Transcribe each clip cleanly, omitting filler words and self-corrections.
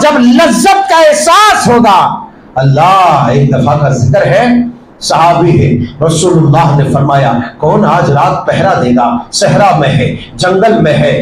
جب لذت کا احساس ہوگا. اللہ ایک دفعہ کا ذکر ہے، صحابی ہے، رسول اللہ نے فرمایا کون آج رات پہرا دے گا؟ صحرا میں ہے، جنگل میں ہے،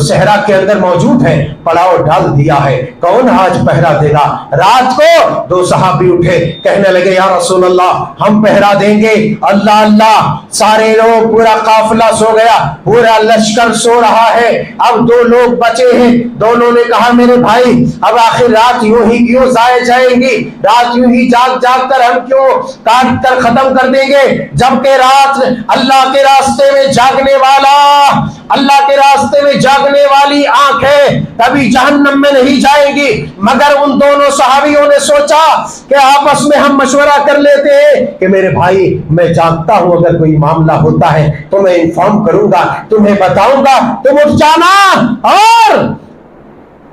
صحرا کے اندر موجود ہے، پڑاؤ ڈال دیا ہے، کون آج پہرا دے گا؟ رات کو دو صحابی اٹھے، کہنے لگے یا رسول اللہ ہم پہرا دیں گے. اللہ اللہ، سارے لوگ، پورا قافلہ سو گیا، پورا لشکر سو رہا ہے، اب دو لوگ بچے ہیں. دونوں نے کہا میرے بھائی اب آخر رات یوں ہی کیوں ضائع جائیں گی؟ رات یوں ہی جاگ جاگ کر ہم کیوں کاٹ ختم کر دیں گے؟ جبکہ رات اللہ کے راستے میں جاگنے والا، اللہ کے راستے میں جاگنے والی آنکھ ہے، کبھی جہنم میں نہیں جائے گی. مگر ان دونوں صحابیوں نے سوچا کہ آپس میں ہم مشورہ کر لیتے ہیں کہ میرے بھائی میں جانتا ہوں اگر کوئی معاملہ ہوتا ہے تو میں انفارم کروں گا، تمہیں بتاؤں گا، تم اٹھ جانا، اور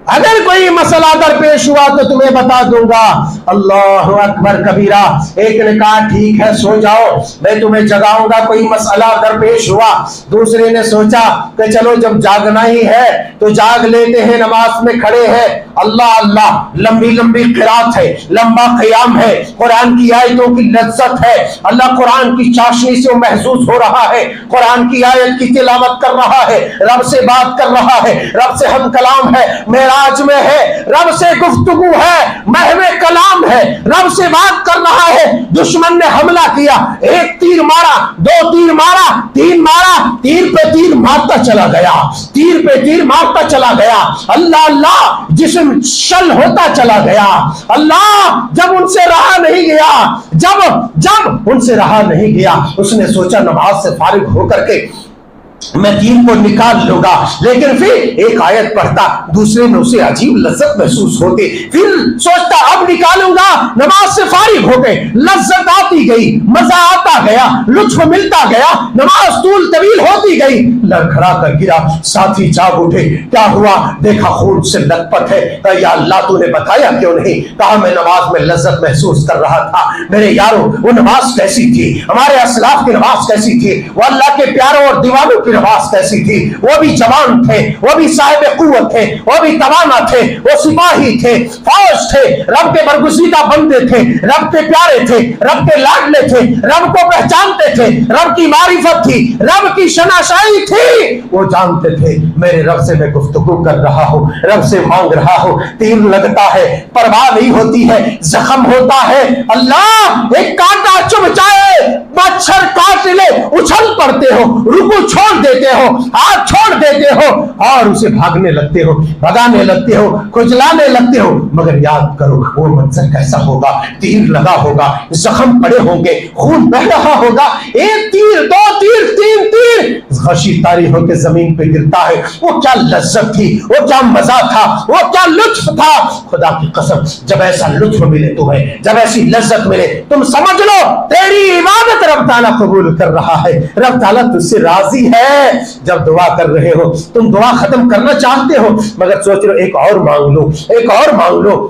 اگر کوئی مسئلہ درپیش ہوا تو تمہیں بتا دوں گا. اللہ اکبر کبیرہ. ایک نے کہا ٹھیک ہے سو جاؤ، میں تمہیں جگاؤں گا کوئی مسئلہ درپیش ہوا. دوسرے نے سوچا کہ چلو جب جاگنا ہی ہے تو جاگ لیتے ہیں، نماز میں کھڑے ہیں، اللہ اللہ، لمبی لمبی قرات ہے، لمبا قیام ہے، قرآن کی آیتوں کی لذت ہے، اللہ قرآن کی چاشنی سے محسوس ہو رہا ہے، قرآن کی آیت کی تلاوت کر رہا ہے، رب سے بات کر رہا ہے، رب سے ہم کلام ہے، معراج میں ہے، رب سے گفتگو ہے، محو کلام ہے، رب سے بات کر رہا ہے. دشمن نے حملہ کیا، ایک تیر مارا، دو تیر مارا، تین مارا، تیر پہ تیر مارتا چلا گیا، تیر پہ تیر مارتا چلا گیا. اللہ اللہ، جسم شل ہوتا چلا گیا. اللہ جب ان سے رہا نہیں گیا، جب ان سے رہا نہیں گیا، اس نے سوچا نماز سے فارغ ہو کر کے میں دین کو نکال لوں گا. لیکن پھر ایک آیت پڑھتا، دوسرے میں اسے عجیب لذت محسوس ہوتی، پھر سوچتا اب نکالوں گا، نماز سے فارغ ہو گئے، لذت آتی گئی، مزہ آتا گیا، لطف ملتا گیا، نماز طول طویل ہوتی گئی. لڑکھڑا کر گرا، ساتھی جاگ اٹھے، کیا ہوا؟ دیکھا خون سے لت پت ہے. کہا یا اللہ تو نے بتایا کیوں نہیں؟ کہا میں نماز میں لذت محسوس کر رہا تھا. میرے یارو وہ نماز کیسی تھی؟ ہمارے اسلاف کی نماز کیسی تھی؟ وہ اللہ کے پیاروں اور دیوانوں کی نماز کیسی تھی؟ وہ بھی جوان تھے، وہ بھی صاحب قوت تھے، وہ بھی توانا تھے، وہ سپاہی تھے، فوج تھے، رب کے برگزیدہ بندے تھے، رب کے پیارے تھے، رب کے لاڈلے تھے، رب کو پہچانتے تھے، رب کی معرفت تھی، رب کی شناسائی تھی. وہ جانتے تھے میرے رب سے میں گفتگو کر رہا ہوں، رب سے مانگ رہا ہوں. تیر لگتا ہے، پرواہ نہیں ہوتی ہے، زخم ہوتا ہے، اللہ ایک کانٹا چبھ جائے، مچھر کاٹ لے، اچھل پڑتے ہو، رکو چھوڑ دیتے ہو، ہاتھ چھوڑ دیتے ہو اور اسے بھاگنے لگتے ہو، بھگانے لگتے ہو، کھجلانے لگتے ہو. مگر یاد کرو وہ منظر کیسا ہوگا؟ تیر لگا ہوگا، زخم پڑے ہوں گے، خون بہ رہا ہوگا، ایک تیر، دو تیر، تین تیر غشی طاری ہو کے زمین پہ گرتا ہے. وہ کیا لذت تھی، وہ کیا مزہ تھا، وہ کیا لطف تھا. خدا کی قسم جب ایسا لطف ملے تمہیں، جب ایسی لذت ملے، تم سمجھ لو تیری عبادت رب تعالیٰ قبول کر رہا ہے، رب تعالیٰ تجھ سے راضی ہے. جب دعا کر رہے ہو، تم دعا ختم کرنا چاہتے ہو مگر سوچ رہے ہو ایک اور مانگ لو، ایک اور مانگ لو.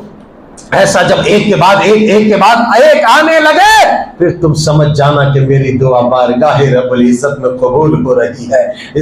ایسا جب ایک کے بعد ایک کے بعد ایک آنے لگے، پھر تم سمجھ جانا کہ میری دعا بارگاہ رب العزت میں قبول ہو رہی ہے.